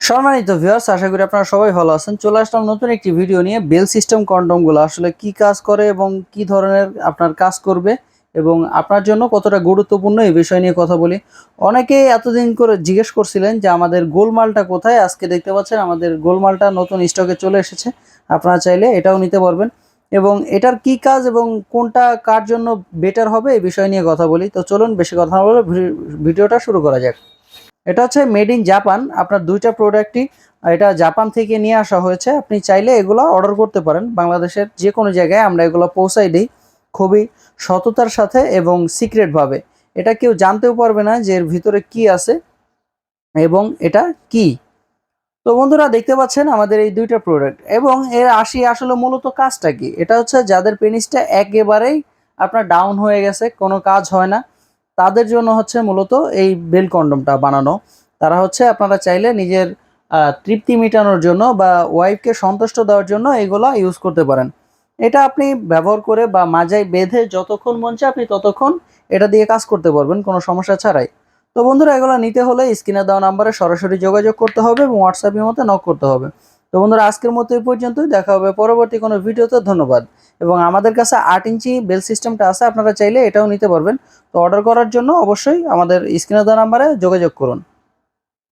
সম্মানিত ভিউয়ার্স, আশা করি আপনারা সবাই ভালো আছেন। চলে আসলাম নতুন একটি ভিডিও নিয়ে। বেল সিস্টেম কন্ডমগুলো আসলে কি কাজ করে এবং কি ধরনের আপনার কাজ করবে এবং আপনার জন্য কতটা গুরুত্বপূর্ণ এই বিষয় নিয়ে কথা বলি। অনেকেই এতদিন করে জিজ্ঞেস করছিলেন যে আমাদের গোলমালটা কোথায়। আজকে দেখতে পাচ্ছেন আমাদের গোলমালটা নতুন স্টকে চলে এসেছে। আপনারা চাইলে এটাও নিতে পারবেন এবং এটার কি কাজ এবং কোনটা কার জন্য বেটার হবে এই বিষয় নিয়ে কথা বলি। তো চলুন বেশি কথা না বলে ভিডিওটা শুরু করা যাক। এটা হচ্ছে মেড ইন জাপান। আপনার দুইটা প্রোডাক্টই এটা জাপান থেকে নিয়ে আসা হয়েছে। আপনি চাইলে এগুলো অর্ডার করতে পারেন। বাংলাদেশের যে কোনো জায়গায় আমরা এগুলো পৌঁছাই দিই খুবই সততার সাথে এবং সিক্রেটভাবে। এটা কেউ জানতেও পারবে না যে এর ভিতরে কি আছে এবং এটা কি। তো বন্ধুরা দেখতে পাচ্ছেন আমাদের এই দুইটা প্রোডাক্ট এবং এর আসলে মূলত কাজটা কি। এটা হচ্ছে যাদের পেনিসটা একেবারেই আপনার ডাউন হয়ে গেছে, কোনো কাজ হয় না, তাদের জন্য হচ্ছে মূলত এই বেল কন্ডমটা বানানো। তারা হচ্ছে আপনারা চাইলে নিজের তৃপ্তি মেটানোর জন্য বা ওয়াইফকে সন্তুষ্ট দেওয়ার জন্য এগুলা ইউজ করতে পারেন। এটা আপনি ব্যবহার করে বা মাজায় বেঁধে যতক্ষণ মন চায় আপনি ততক্ষণ এটা দিয়ে কাজ করতে পারবেন কোনো সমস্যা ছাড়াই। তো বন্ধুরা এগুলো নিতে হলে স্ক্রিনে দেওয়া নাম্বারে সরাসরি যোগাযোগ করতে হবে এবং হোয়াটসঅ্যাপের মধ্যে নক করতে হবে। তো বন্ধুরা আজকের মতো এই পর্যন্তই, দেখা হবে পরবর্তী কোনো ভিডিওতে। ধন্যবাদ। এবং আমাদের কাছে 8 ইঞ্চি বেল সিস্টেমটা আছে, আপনারা চাইলে এটাও নিতে পারবেন। তো অর্ডার করার জন্য অবশ্যই আমাদের স্ক্রিনে দেওয়া নাম্বারে যোগাযোগ করুন।